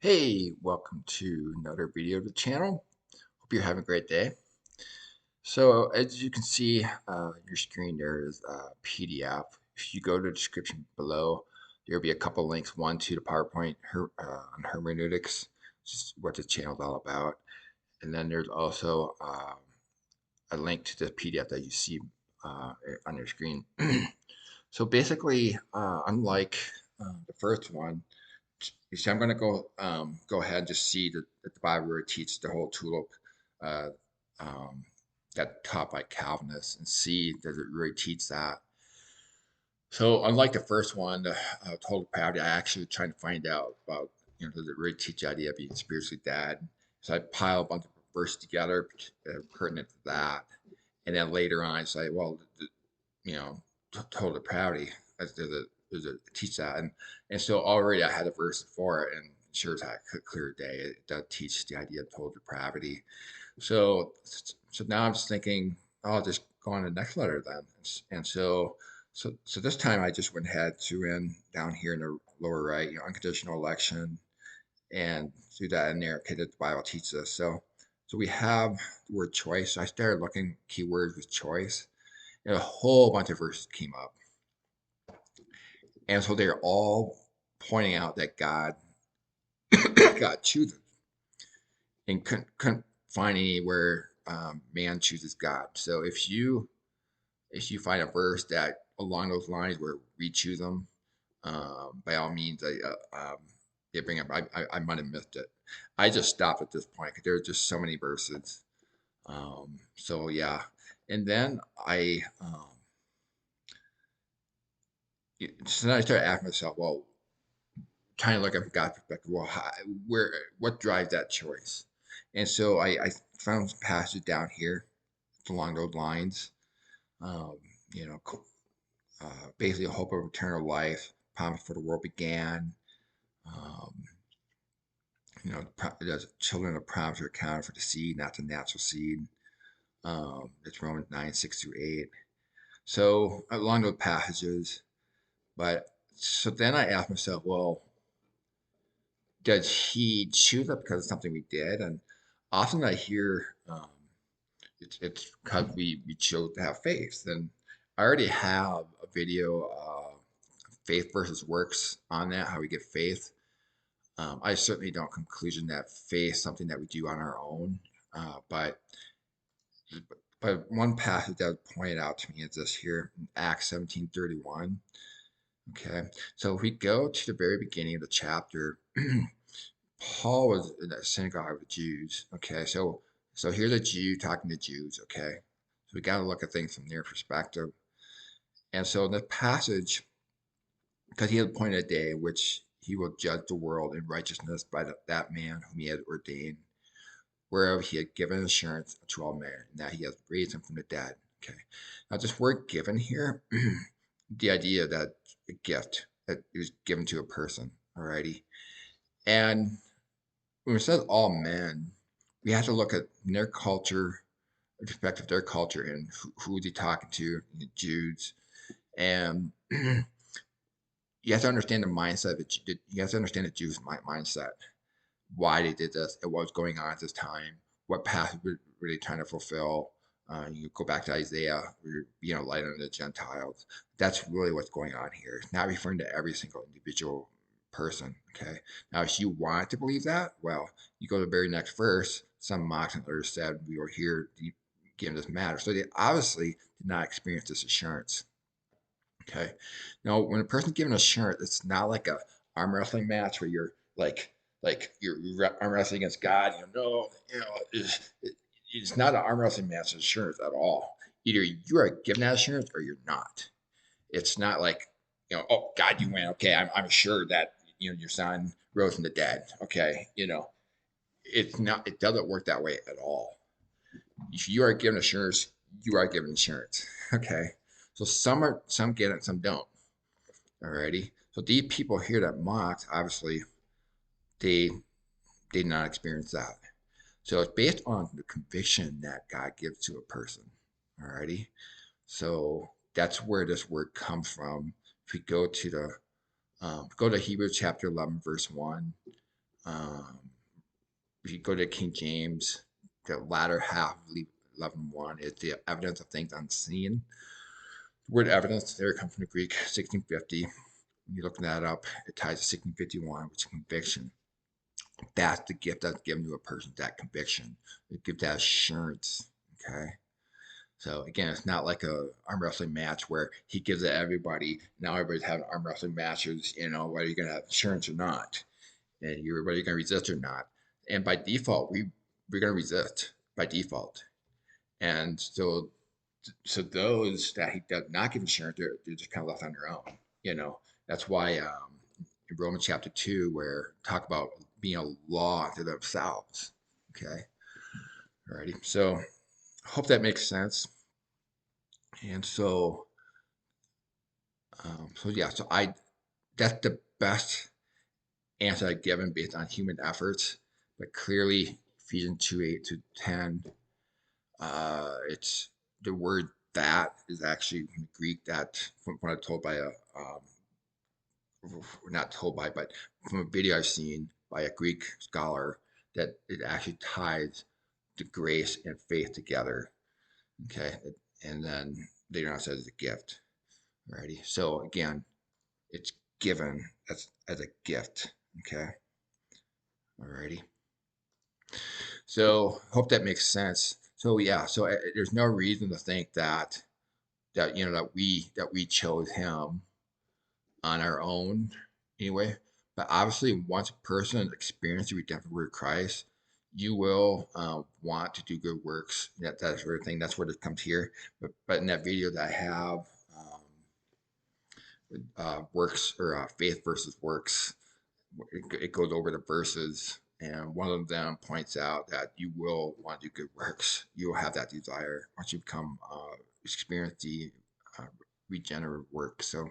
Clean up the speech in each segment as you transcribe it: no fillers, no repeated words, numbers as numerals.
Hey, welcome to another video of the channel. Hope you're having a great day. So as you can see on your screen, there is a PDF. If you go to the description below, there'll be a couple links. One to the PowerPoint on hermeneutics, which is what this channel is all about. And then there's also a link to the PDF that you see on your screen. So basically, unlike the first one, so I'm going to go ahead and just see that the Bible really teaches the whole tulip uh, um, that taught by Calvinists and see does it really teach that. So unlike the first one, the total depravity, I actually trying to find out about does it really teach the idea of being spiritually dead. So I pile a bunch of verses together pertinent to that, and then later on I say, well, you know, total depravity. Does it teach that? And so already I had a verse for it, and sure as heck, clear day, it does teach the idea of total depravity. So now I'm just thinking, I'll just go on to the next letter then. And so this time I just went ahead, threw in down here in the lower right, unconditional election, and threw that in there. Okay, that the Bible teaches us. So we have the word choice. So I started looking keywords with choice, and a whole bunch of verses came up. And so they're all pointing out that God God chooses and couldn't find anywhere man chooses God. So if you find a verse that along those lines where we choose them, by all means, they bring up. I might have missed it. I just stopped at this point because there are just so many verses. So yeah, and then so then I started asking myself, well, trying to look at God's perspective. Well, what drives that choice? And so I found some passages down here along those lines. Um, you know, basically, hope of eternal life, promise for the world began. Um, the children of promise are accounted for the seed, not the natural seed. It's Romans 9:6-8. So along those passages, but so then I asked myself, well, does he choose it because of something we did? And often I hear it's because we chose to have faith. And I already have a video, faith versus works on that, how we get faith. I certainly don't conclusion that faith is something that we do on our own. But one passage that was pointed out to me is this here in Acts 17:31. Okay, so if we go to the very beginning of the chapter, Paul was in a synagogue of the Jews. Okay, so here's a Jew talking to Jews. Okay, so we got to look at things from their perspective. And so in the passage, because he had appointed a day in which he will judge the world in righteousness by that man whom he had ordained, whereof he had given assurance to all men, and that he has raised him from the dead. Okay, now this word "given" here, the idea that a gift that it was given to a person. Alrighty, and when it says all men, we have to look at their culture, the perspective of their culture, and who is he talking to, the Jews, and you have to understand the mindset of it. You have to understand the Jews' mindset, why they did this, and what was going on at this time, what path were they trying to fulfill. You go back to Isaiah, being a light unto the Gentiles. That's really what's going on here. It's not referring to every single individual person. Okay. Now, if you want to believe that, well, you go to the very next verse. Some mockers said, "We were here given this matter." So they obviously did not experience this assurance. Okay. Now, when a person's given assurance, it's not like a arm wrestling match where you're like you're arm wrestling against God. It's not an arm wrestling match of assurance at all. Either you are given that assurance or you're not. It's not like, oh God, you win. Okay, I'm assured that your son rose from the dead. Okay, it's not. It doesn't work that way at all. If you are given assurance, you are given assurance. Okay, so some get it, some don't. Alrighty. So these people here that mocked, obviously, they did not experience that. So it's based on the conviction that God gives to a person. Alrighty. So that's where this word comes from. If we go to Hebrews chapter 11, verse 1, Um, if you go to King James, the latter half of 11:1 is the evidence of things unseen. The word evidence there comes from the Greek 1650. When you look that up, it ties to 1651, which is conviction. That's the gift that's given to a person, that conviction. It gives that assurance. Okay. So again, it's not like a arm wrestling match where he gives it to everybody. Now everybody's having arm wrestling matches, whether you're gonna have insurance or not, and whether you're gonna resist or not. And by default, we're gonna resist by default. And so those that he does not give insurance, they're just kind of left on their own. That's why in Romans chapter 2, where talk about being a law to themselves. Okay. Alrighty. So hope that makes sense. And so yeah, that's the best answer I've given based on human efforts. But clearly, Ephesians 2:8-10, it's the word that is actually in Greek, that from what I'm told by not told by, but from a video I've seen by a Greek scholar, that it actually ties the grace and faith together. Okay. And then later on it says it's a gift. Alrighty. So again, it's given as a gift. Okay. Alrighty. So hope that makes sense. So yeah, so there's no reason to think that we chose him on our own anyway. But obviously, once a person experiences the redemptive work of Christ, you will want to do good works. That sort of thing. That's where it comes here. But in that video that I have, works or faith versus works, it goes over the verses, and one of them points out that you will want to do good works. You will have that desire once you become experience the uh, regenerative work. So,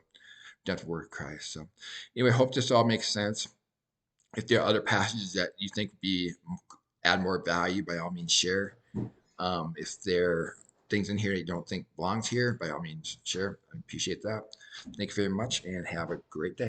redemptive work of Christ. So, anyway, hope this all makes sense. If there are other passages that you think add more value, by all means share. If there are things in here that you don't think belongs here, by all means share. I appreciate that. Thank you very much, and have a great day.